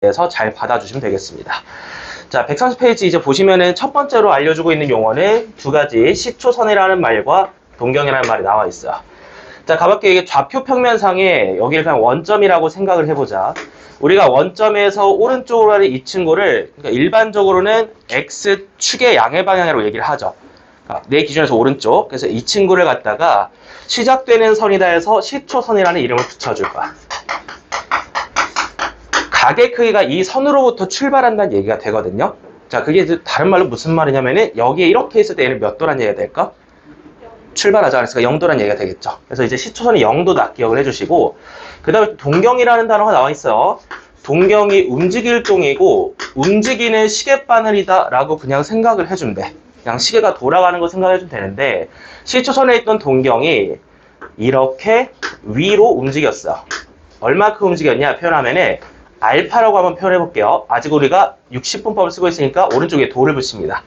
대해서 잘 받아주시면 되겠습니다. 자, 130페이지 이제 보시면은 첫 번째로 알려주고 있는 용어는 두 가지 시초선이라는 말과 동경이라는 말이 나와 있어요. 자, 가볍게 이게 좌표 평면상에 여기를 그냥 원점이라고 생각을 해보자. 우리가 원점에서 오른쪽으로 가는 이 친구를 그러니까 일반적으로는 X축의 양의 방향으로 얘기를 하죠. 그러니까 내 기준에서 오른쪽. 그래서 이 친구를 갖다가 시작되는 선이다 해서 시초선이라는 이름을 붙여줄 거야. 각의 크기가 이 선으로부터 출발한다는 얘기가 되거든요. 자, 그게 다른 말로 무슨 말이냐면은 여기에 이렇게 있을 때 얘는 몇 도란 얘기가 될까? 출발하지 않았으니까 0도란 얘기가 되겠죠. 그래서 이제 시초선이 0도다 기억을 해주시고, 그 다음에 동경이라는 단어가 나와 있어요. 동경이 움직일 동이고 움직이는 시계바늘이다 라고 그냥 생각을 해주면 돼. 그냥 시계가 돌아가는 거 생각해주면 되는데, 시초선에 있던 동경이 이렇게 위로 움직였어. 얼마큼 움직였냐 표현하면은 알파라고 한번 표현해 볼게요. 아직 우리가 60분법을 쓰고 있으니까 오른쪽에 도를 붙입니다.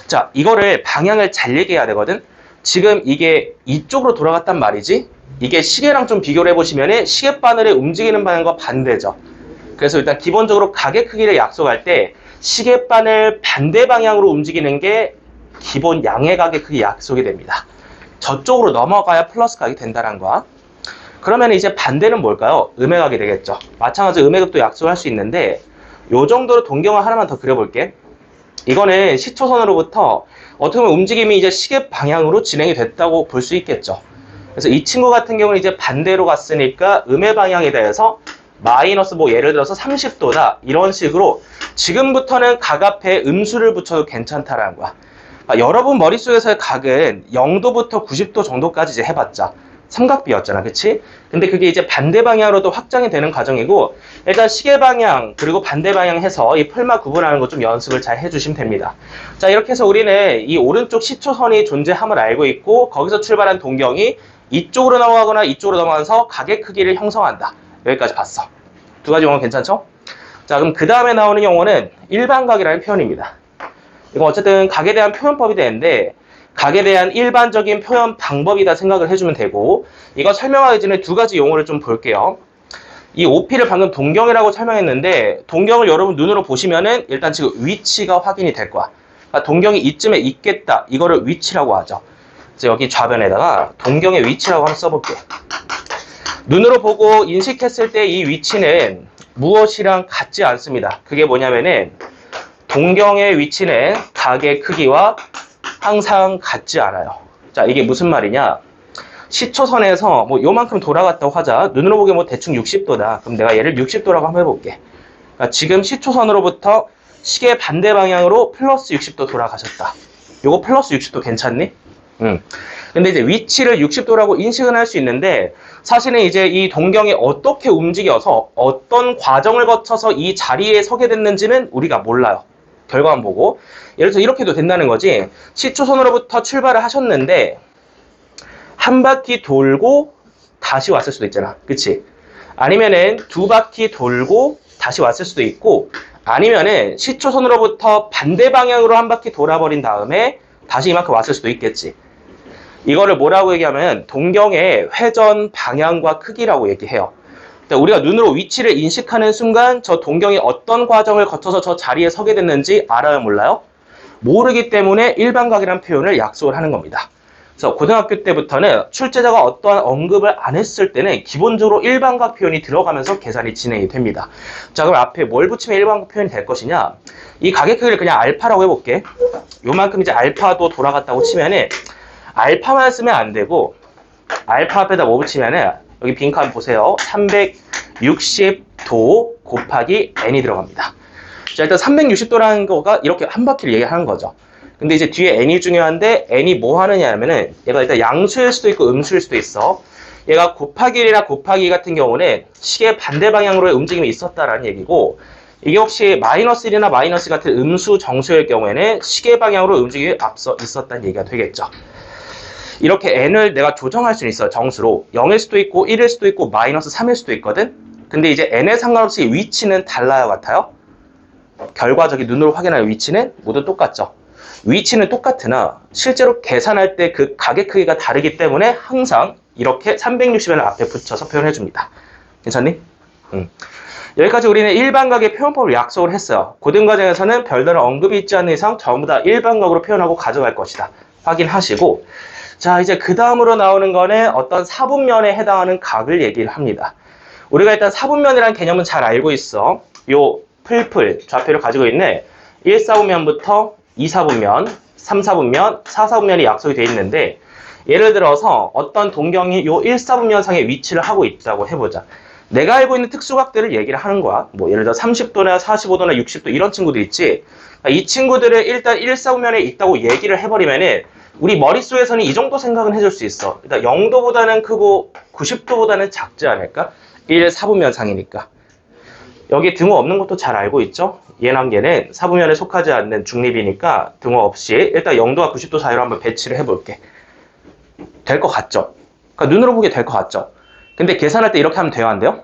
자, 이거를 방향을 잘 얘기해야 되거든. 지금 이게 이쪽으로 돌아갔단 말이지. 이게 시계랑 좀 비교를 해보시면 시계바늘의 움직이는 방향과 반대죠. 그래서 일단 기본적으로 각의 크기를 약속할 때 시계바늘 반대 방향으로 움직이는 게 기본 양의 각의 크기 약속이 됩니다. 저쪽으로 넘어가야 플러스 각이 된다는 거야. 그러면 이제 반대는 뭘까요? 음의 각이 되겠죠. 마찬가지로 음의 극도 약속할 수 있는데 요 정도로 동경을 하나만 더 그려볼게. 이거는 시초선으로부터 어떻게 보면 움직임이 이제 시계 방향으로 진행이 됐다고 볼 수 있겠죠. 그래서 이 친구 같은 경우는 이제 반대로 갔으니까 음의 방향에 대해서 마이너스 뭐 예를 들어서 30도다 이런 식으로 지금부터는 각 앞에 음수를 붙여도 괜찮다라는 거야. 여러분 머릿속에서의 각은 0도부터 90도 정도까지 이제 해봤자 삼각비였잖아, 그치? 근데 그게 이제 반대 방향으로도 확장이 되는 과정이고, 일단 시계 방향 그리고 반대 방향 해서 이 풀마 구분하는 거 좀 연습을 잘 해주시면 됩니다. 자, 이렇게 해서 우리는 이 오른쪽 시초선이 존재함을 알고 있고, 거기서 출발한 동경이 이쪽으로 넘어가거나 이쪽으로 넘어가서 각의 크기를 형성한다. 여기까지 봤어. 두 가지 용어 괜찮죠? 자, 그럼 그 다음에 나오는 용어는 일반각이라는 표현입니다. 이건 어쨌든 각에 대한 표현법이 되는데, 각에 대한 일반적인 표현 방법이다 생각을 해주면 되고, 이거 설명하기 전에 두 가지 용어를 좀 볼게요. 이 OP를 방금 동경이라고 설명했는데, 동경을 여러분 눈으로 보시면은 일단 지금 위치가 확인이 될 거야. 그러니까 동경이 이쯤에 있겠다. 이거를 위치라고 하죠. 그래서 여기 좌변에다가 동경의 위치라고 한번 써볼게. 눈으로 보고 인식했을 때 이 위치는 무엇이랑 같지 않습니다. 그게 뭐냐면은 동경의 위치는 각의 크기와 항상 같지 않아요. 자, 이게 무슨 말이냐? 시초선에서 뭐 요만큼 돌아갔다고 하자. 눈으로 보기에 뭐 대충 60도다. 그럼 내가 얘를 60도라고 한번 해볼게. 그러니까 지금 시초선으로부터 시계 반대 방향으로 플러스 60도 돌아가셨다. 요거 플러스 60도 괜찮니? 근데 이제 위치를 60도라고 인식은 할 수 있는데, 사실은 이제 이 동경이 어떻게 움직여서 어떤 과정을 거쳐서 이 자리에 서게 됐는지는 우리가 몰라요. 결과만 보고. 예를 들어서 이렇게도 된다는 거지. 시초선으로부터 출발을 하셨는데 한 바퀴 돌고 다시 왔을 수도 있잖아. 그치? 아니면은 두 바퀴 돌고 다시 왔을 수도 있고, 아니면은 시초선으로부터 반대 방향으로 한 바퀴 돌아버린 다음에 다시 이만큼 왔을 수도 있겠지. 이거를 뭐라고 얘기하면 동경의 회전 방향과 크기라고 얘기해요. 우리가 눈으로 위치를 인식하는 순간 저 동경이 어떤 과정을 거쳐서 저 자리에 서게 됐는지 알아요, 몰라요? 모르기 때문에 일반각이라는 표현을 약속을 하는 겁니다. 그래서 고등학교 때부터는 출제자가 어떠한 언급을 안 했을 때는 기본적으로 일반각 표현이 들어가면서 계산이 진행이 됩니다. 자, 그럼 앞에 뭘 붙이면 일반각 표현이 될 것이냐? 이 각의 크기를 그냥 알파라고 해볼게. 요만큼 이제 알파도 돌아갔다고 치면은 알파만 쓰면 안 되고, 알파 앞에다 뭐 붙이면은 여기 빈칸 보세요. 360도 곱하기 n이 들어갑니다. 자, 일단 360도라는 거가 이렇게 한 바퀴를 얘기하는 거죠. 근데 이제 뒤에 n이 중요한데, n이 뭐 하느냐 하면은 얘가 일단 양수일 수도 있고 음수일 수도 있어. 얘가 곱하기 1이나 곱하기 2 같은 경우는 시계 반대 방향으로의 움직임이 있었다라는 얘기고, 이게 혹시 마이너스 1이나 마이너스 같은 음수 정수일 경우에는 시계 방향으로 움직임이 앞서 있었다는 얘기가 되겠죠. 이렇게 n을 내가 조정할 수는 있어요. 정수로 0일 수도 있고 1일 수도 있고 마이너스 3일 수도 있거든. 근데 이제 n에 상관없이 위치는 달라요, 같아요? 결과적인 눈으로 확인하는 위치는 모두 똑같죠. 위치는 똑같으나 실제로 계산할 때 그 각의 크기가 다르기 때문에 항상 이렇게 360을 앞에 붙여서 표현해 줍니다. 괜찮니? 여기까지 우리는 일반각의 표현법을 약속을 했어요. 고등과정에서는 별다른 언급이 있지 않는 이상 전부 다 일반각으로 표현하고 가져갈 것이다. 확인하시고, 자, 이제 그 다음으로 나오는 거는 어떤 사분면에 해당하는 각을 얘기를 합니다. 우리가 일단 사분면이라는 개념은 잘 알고 있어. 요 풀풀 좌표를 가지고 있는 1사분면부터 2사분면, 3사분면, 4사분면이 약속이 되어 있는데, 예를 들어서 어떤 동경이 요 1사분면상에 위치를 하고 있다고 해보자. 내가 알고 있는 특수각들을 얘기를 하는 거야. 뭐 예를 들어 30도나 45도나 60도 이런 친구들 있지. 이 친구들을 일단 1사분면에 있다고 얘기를 해버리면은 우리 머릿속에서는 이 정도 생각은 해줄 수 있어. 일단 0도보다는 크고 90도보다는 작지 않을까? 1사분면상이니까. 여기 등호 없는 것도 잘 알고 있죠? 얘는 사분면에 속하지 않는 중립이니까 등호 없이 일단 0도와 90도 사이로 한번 배치를 해볼게. 될 것 같죠? 그러니까 눈으로 보기에 될 것 같죠? 근데 계산할 때 이렇게 하면 돼요? 안 돼요?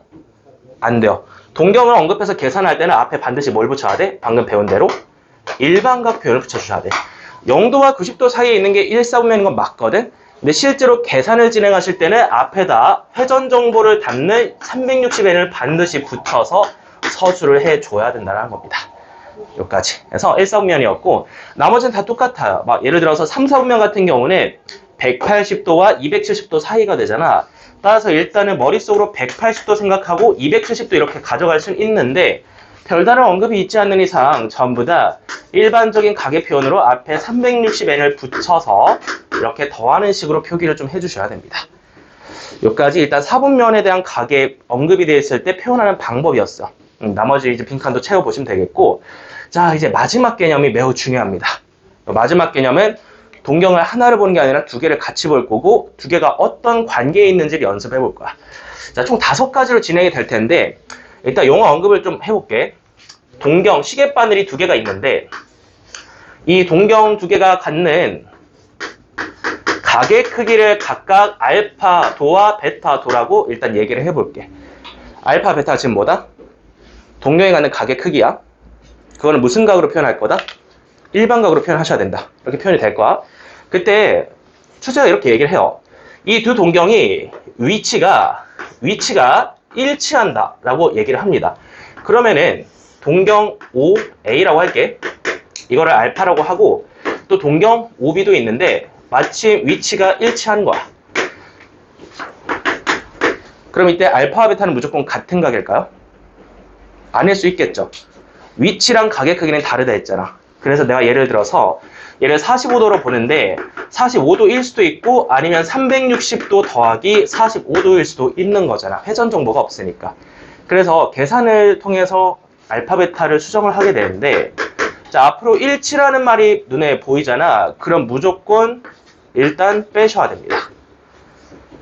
안 돼요. 동경을 언급해서 계산할 때는 앞에 반드시 뭘 붙여야 돼? 방금 배운 대로 일반각 표현을 붙여주셔야 돼. 0도와 90도 사이에 있는 게 1사분면인 건 맞거든? 근데 실제로 계산을 진행하실 때는 앞에다 회전 정보를 담는 360n을 반드시 붙여서 서술을 해줘야 된다는 겁니다. 여기까지. 그래서 1사분면이었고 나머지는 다 똑같아요. 막 예를 들어서 3사분면 같은 경우는 180도와 270도 사이가 되잖아. 따라서 일단은 머릿속으로 180도 생각하고 270도 이렇게 가져갈 수는 있는데 별다른 언급이 있지 않는 이상 전부 다 일반적인 가계 표현으로 앞에 360n을 붙여서 이렇게 더하는 식으로 표기를 좀 해주셔야 됩니다. 여기까지 일단 사분면에 대한 가계 언급이 되어 있을 때 표현하는 방법이었어. 나머지 이제 빈칸도 채워보시면 되겠고, 자 이제 마지막 개념이 매우 중요합니다. 마지막 개념은 동경을 하나를 보는 게 아니라 두 개를 같이 볼 거고 두 개가 어떤 관계에 있는지를 연습해 볼 거야. 자, 총 5가지로 진행이 될 텐데 일단 용어 언급을 좀 해볼게. 동경, 시계바늘이 두 개가 있는데 이 동경 두 개가 갖는 가계 크기를 각각 알파 도와 베타 도라고 일단 얘기를 해볼게. 알파, 베타가 지금 뭐다? 동경이 갖는 가계 크기야. 그거는 무슨 각으로 표현할 거다? 일반각으로 표현하셔야 된다. 이렇게 표현이 될 거야. 그때 출제가 이렇게 얘기를 해요. 이 두 동경이 위치가 일치한다 라고 얘기를 합니다. 그러면은 동경 OA라고 할게. 이거를 알파라고 하고 또 동경 OB도 있는데 마침 위치가 일치하는 거야. 그럼 이때 알파와 베타는 무조건 같은 각일까요? 아닐 수 있겠죠. 위치랑 가계 크기는 다르다 했잖아. 그래서 내가 예를 들어서 얘를 45도로 보는데 45도일 수도 있고 아니면 360도 더하기 45도일 수도 있는 거잖아. 회전 정보가 없으니까. 그래서 계산을 통해서 알파, 베타를 수정을 하게 되는데 자, 앞으로 일치라는 말이 눈에 보이잖아. 그럼 무조건 일단 빼셔야 됩니다.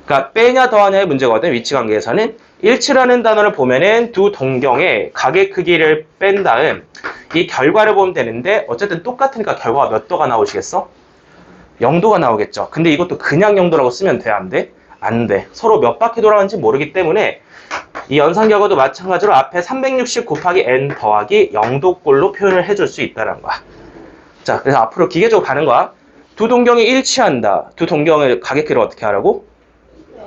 그러니까 빼냐 더하냐의 문제거든. 위치관계에서는. 일치라는 단어를 보면은 두 동경의 가계 크기를 뺀 다음 이 결과를 보면 되는데 어쨌든 똑같으니까 결과가 몇 도가 나오시겠어? 0도가 나오겠죠. 근데 이것도 그냥 0도라고 쓰면 돼? 안 돼? 안 돼. 서로 몇 바퀴 돌아가는지 모르기 때문에 이 연산 결과도 마찬가지로 앞에 360 곱하기 n 더하기 0도꼴로 표현을 해줄 수 있다는 거야. 자, 그래서 앞으로 기계적으로 가는 거야. 두 동경이 일치한다. 두 동경의 가계 크기를 어떻게 하라고?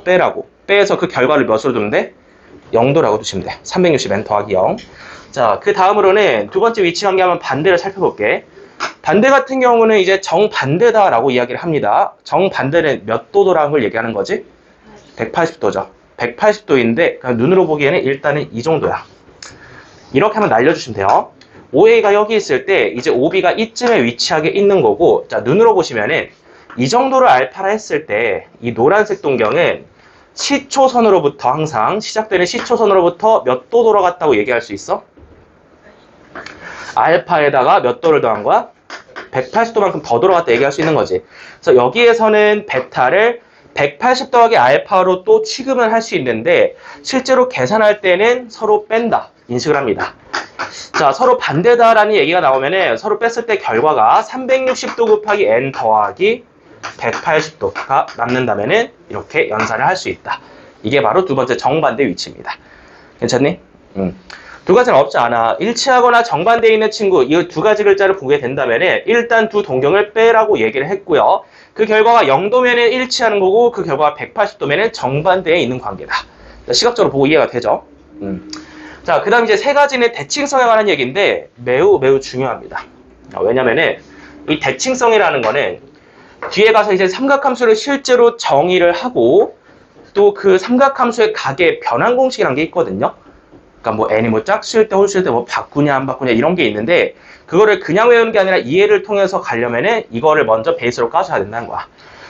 빼라고. 빼서 그 결과를 몇으로 두면 돼? 0도라고 두시면 돼. 360n 더하기 0. 자, 그 다음으로는 두 번째 위치관계 한번 반대를 살펴볼게. 반대 같은 경우는 이제 정반대다라고 이야기를 합니다. 정반대는 몇 도도라는 걸 얘기하는 거지? 180도죠. 180도인데 그냥 눈으로 보기에는 일단은 이 정도야. 이렇게 한번 날려주시면 돼요. OA가 여기 있을 때 이제 OB가 이쯤에 위치하게 있는 거고, 자, 눈으로 보시면은 이 정도를 알파라 했을 때 이 노란색 동경은 시초선으로부터 항상 시작되는 시초선으로부터 몇 도 돌아갔다고 얘기할 수 있어? 알파에다가 몇 도를 더한 거야? 180도만큼 더 돌아갔다 얘기할 수 있는 거지. 그래서 여기에서는 베타를 180 더하기 알파로 또 취급을 할 수 있는데 실제로 계산할 때는 서로 뺀다 인식을 합니다. 자, 서로 반대다라는 얘기가 나오면은 서로 뺐을 때 결과가 360도 곱하기 n 더하기 180도가 남는다면은 이렇게 연산을 할 수 있다. 이게 바로 두 번째 정반대 위치입니다. 괜찮니? 두 가지는 없지 않아. 일치하거나 정반대에 있는 친구, 이 두 가지 글자를 보게 된다면은 일단 두 동경을 빼라고 얘기를 했고요. 그 결과가 0도면은 일치하는 거고 그 결과가 180도면은 정반대에 있는 관계다. 시각적으로 보고 이해가 되죠? 자, 그 다음 이제 세 가지는 대칭성에 관한 얘기인데 매우 매우 중요합니다. 왜냐면은 이 대칭성이라는 거는 뒤에 가서 이제 삼각함수를 실제로 정의를 하고 또 그 삼각함수의 각의 변환 공식이라는 게 있거든요. 그러니까 뭐 n이 뭐 짝수일 때 홀수일 때 뭐 바꾸냐 안 바꾸냐 이런 게 있는데 그거를 그냥 외우는 게 아니라 이해를 통해서 가려면은 이거를 먼저 베이스로 까줘야 된다는 거야.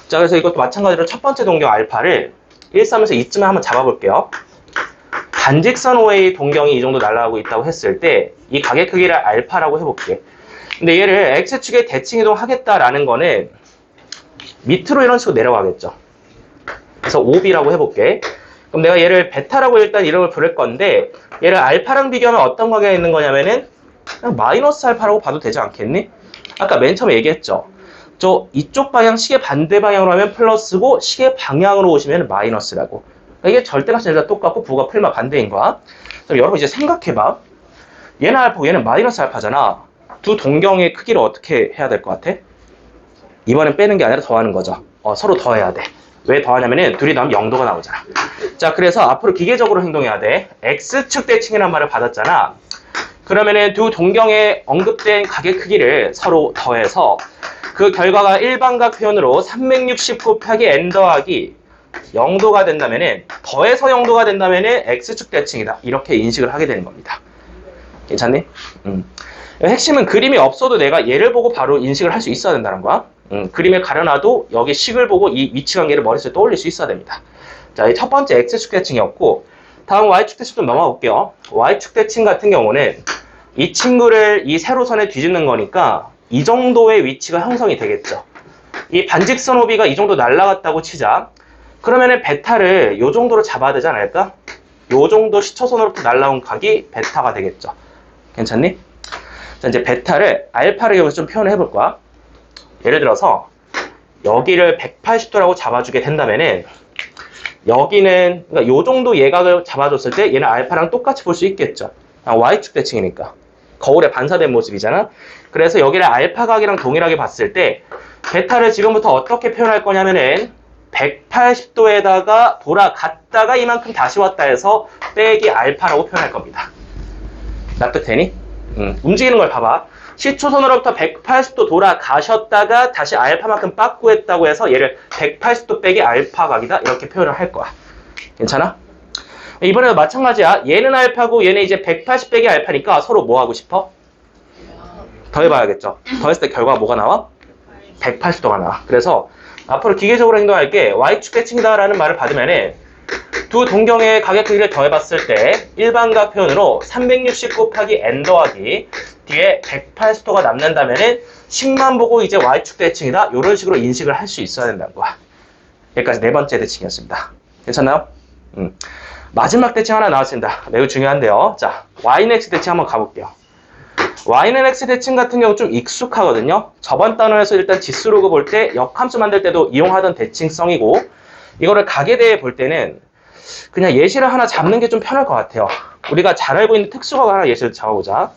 자, 그래서 이것도 마찬가지로 첫 번째 동경 알파를 1, 3에서 2쯤에 한번 잡아볼게요. 반직선 OA 동경이 이 정도 날아가고 있다고 했을 때 이 각의 크기를 알파라고 해볼게. 근데 얘를 X축에 대칭이동 하겠다라는 거는 밑으로 이런 식으로 내려가겠죠. 그래서 OB라고 해볼게. 그럼 내가 얘를 베타라고 일단 이름을 부를 건데 얘를 알파랑 비교하면 어떤 관계가 있는 거냐면은 그냥 마이너스 알파라고 봐도 되지 않겠니? 아까 맨 처음에 얘기했죠. 저 이쪽 방향 시계 반대 방향으로 하면 플러스고 시계 방향으로 오시면 마이너스라고. 그러니까 이게 절대값이 아니라 똑같고 부가 풀마 반대인 거야. 그럼 여러분 이제 생각해봐. 얘는 알파고 얘는 마이너스 알파잖아. 두 동경의 크기를 어떻게 해야 될 것 같아? 이번엔 빼는 게 아니라 더하는 거죠. 서로 더해야 돼. 왜 더하냐면은 둘이 더하면 0도가 나오잖아. 자, 그래서 앞으로 기계적으로 행동해야 돼. X축 대칭이라는 말을 받았잖아. 그러면은 두 동경에 언급된 각의 크기를 서로 더해서 그 결과가 일반각 표현으로 360 곱하기 n 더하기 0도가 된다면은 더해서 0도가 된다면은 X축 대칭이다. 이렇게 인식을 하게 되는 겁니다. 괜찮니? 핵심은 그림이 없어도 내가 얘를 보고 바로 인식을 할 수 있어야 된다는 거야. 그림을 가려놔도 여기 식을 보고 이 위치 관계를 머릿속에 떠올릴 수 있어야 됩니다. 자, 이 첫 번째 X축 대칭이었고 다음 Y축 대칭 좀 넘어가 볼게요. Y축 대칭 같은 경우는 이 친구를 이 세로선에 뒤집는 거니까 이 정도의 위치가 형성이 되겠죠. 이 반직선 OB가 이 정도 날아갔다고 치자. 그러면은 베타를 이 정도로 잡아야 되지 않을까? 이 정도 시초선으로부터 날아온 각이 베타가 되겠죠. 괜찮니? 자, 이제 베타를 알파를 여기서 좀 표현을 해볼 거야. 예를 들어서 여기를 180도라고 잡아주게 된다면은 여기는 그러니까 요 정도 예각을 잡아줬을 때 얘는 알파랑 똑같이 볼 수 있겠죠. Y축 대칭이니까 거울에 반사된 모습이잖아. 그래서 여기를 알파 각이랑 동일하게 봤을 때 베타를 지금부터 어떻게 표현할 거냐면은 180도에다가 돌아갔다가 이만큼 다시 왔다 해서 빼기 알파라고 표현할 겁니다. 납득되니? 움직이는 걸 봐봐. 시초선으로부터 180도 돌아가셨다가 다시 알파만큼 빠꾸했다고 해서 얘를 180도 빼기 알파 각이다 이렇게 표현을 할 거야. 괜찮아? 이번에도 마찬가지야. 얘는 알파고 얘는 이제 180 빼기 알파니까 서로 뭐 하고 싶어? 더해봐야겠죠. 더했을 때 결과가 뭐가 나와? 180도가 나와. 그래서 앞으로 기계적으로 행동할게. Y축 대칭이다라는 말을 받으면은 두 동경의 각의 크기를 더해봤을 때 일반각 표현으로 360 곱하기 n 더하기 뒤에 180도가 남는다면은 식만 보고 이제 Y축 대칭이다 이런 식으로 인식을 할 수 있어야 된다는 거야. 여기까지 네 번째 대칭이었습니다. 괜찮나요? 마지막 대칭 하나 나왔습니다. 매우 중요한데요. 자, Y는 X 대칭 한번 가볼게요. Y는 X 대칭 같은 경우 좀 익숙하거든요. 저번 단원에서 일단 지수로그 볼 때 역함수 만들 때도 이용하던 대칭성이고 이거를 각에 대해 볼 때는 그냥 예시를 하나 잡는 게 좀 편할 것 같아요. 우리가 잘 알고 있는 특수각 하나 예시를 잡아보자.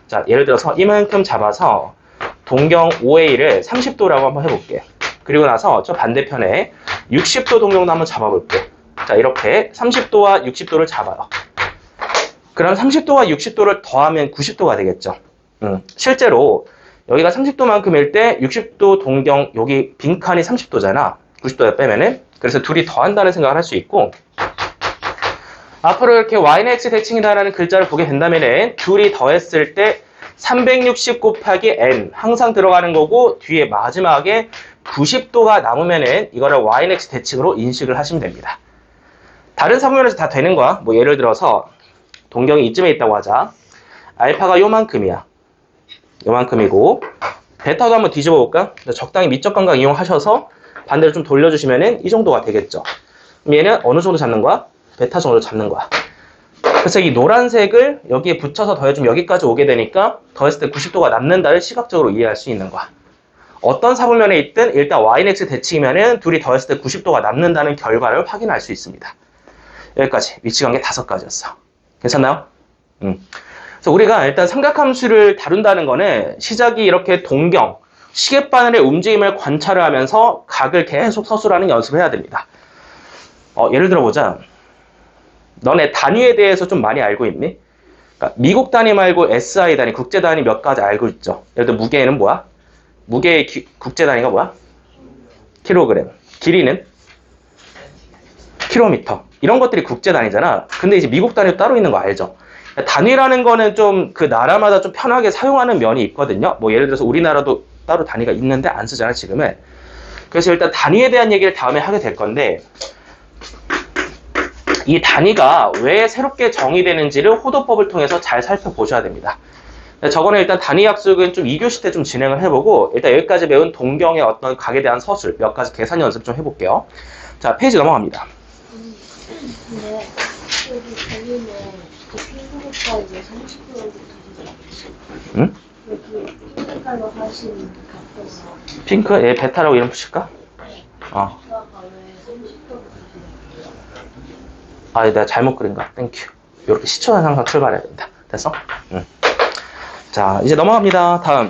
자, 예를 들어서 이만큼 잡아서 동경 OA를 30도라고 한번 해볼게. 그리고 나서 저 반대편에 60도 동경도 한번 잡아볼게. 자, 이렇게 30도와 60도를 잡아요. 그럼 30도와 60도를 더하면 90도가 되겠죠. 실제로 여기가 30도만큼일 때 60도 동경 여기 빈칸이 30도잖아. 90도에 빼면은. 그래서 둘이 더한다는 생각을 할 수 있고 앞으로 이렇게 Y는 X 대칭이다라는 글자를 보게 된다면은 둘이 더했을 때 360 곱하기 n 항상 들어가는 거고 뒤에 마지막에 90도가 남으면은 이거를 Y는 X 대칭으로 인식을 하시면 됩니다. 다른 사분면에서 다 되는 거야. 뭐 예를 들어서 동경이 이쯤에 있다고 하자. 알파가 요만큼이야. 요만큼이고 베타도 한번 뒤집어 볼까? 적당히 미적 감각 이용하셔서 반대로 좀 돌려주시면은 이 정도가 되겠죠. 그럼 얘는 어느 정도 잡는 거야? 베타 정도 잡는 거야. 그래서 이 노란색을 여기에 붙여서 더해주면 여기까지 오게 되니까 더했을 때 90도가 남는다를 시각적으로 이해할 수 있는 거야. 어떤 사분면에 있든 일단 Y는 X 대칭이면은 둘이 더했을 때 90도가 남는다는 결과를 확인할 수 있습니다. 여기까지 위치관계 5가지였어. 괜찮나요? 그래서 우리가 일단 삼각함수를 다룬다는 거는 시작이 이렇게 동경, 시계바늘의 움직임을 관찰을 하면서 각을 계속 서술하는 연습을 해야 됩니다. 예를 들어보자. 너네 단위에 대해서 좀 많이 알고 있니? 그러니까 미국 단위 말고 SI 단위, 국제 단위 몇 가지 알고 있죠? 예를 들어 무게는 뭐야? 무게의 국제 단위가 뭐야? 킬로그램. 길이는? 킬로미터. 이런 것들이 국제 단위잖아. 근데 이제 미국 단위도 따로 있는 거 알죠? 단위라는 거는 좀 그 나라마다 좀 편하게 사용하는 면이 있거든요. 뭐 예를 들어서 우리나라도 따로 단위가 있는데 안 쓰잖아, 지금은. 그래서 일단 단위에 대한 얘기를 다음에 하게 될 건데, 이 단위가 왜 새롭게 정의되는지를 호도법을 통해서 잘 살펴보셔야 됩니다. 저거는 일단 단위 약속은 좀 2교시 때 좀 진행을 해보고, 일단 여기까지 배운 동경의 어떤 각에 대한 서술, 몇 가지 계산 연습 좀 해볼게요. 자, 페이지 넘어갑니다. 근데 여기 달리는 그 핑크부터 이제 30%부터 응? 여기 핑크깔로 하신 값에서 핑크? 얘 베타라고 이름 붙일까? 어. 아까 왜 30%부터 아, 내가 잘못 그린가? 땡큐. 이렇게 시초는 항상 출발해야 된다. 됐어? 응. 자, 이제 넘어갑니다. 다음.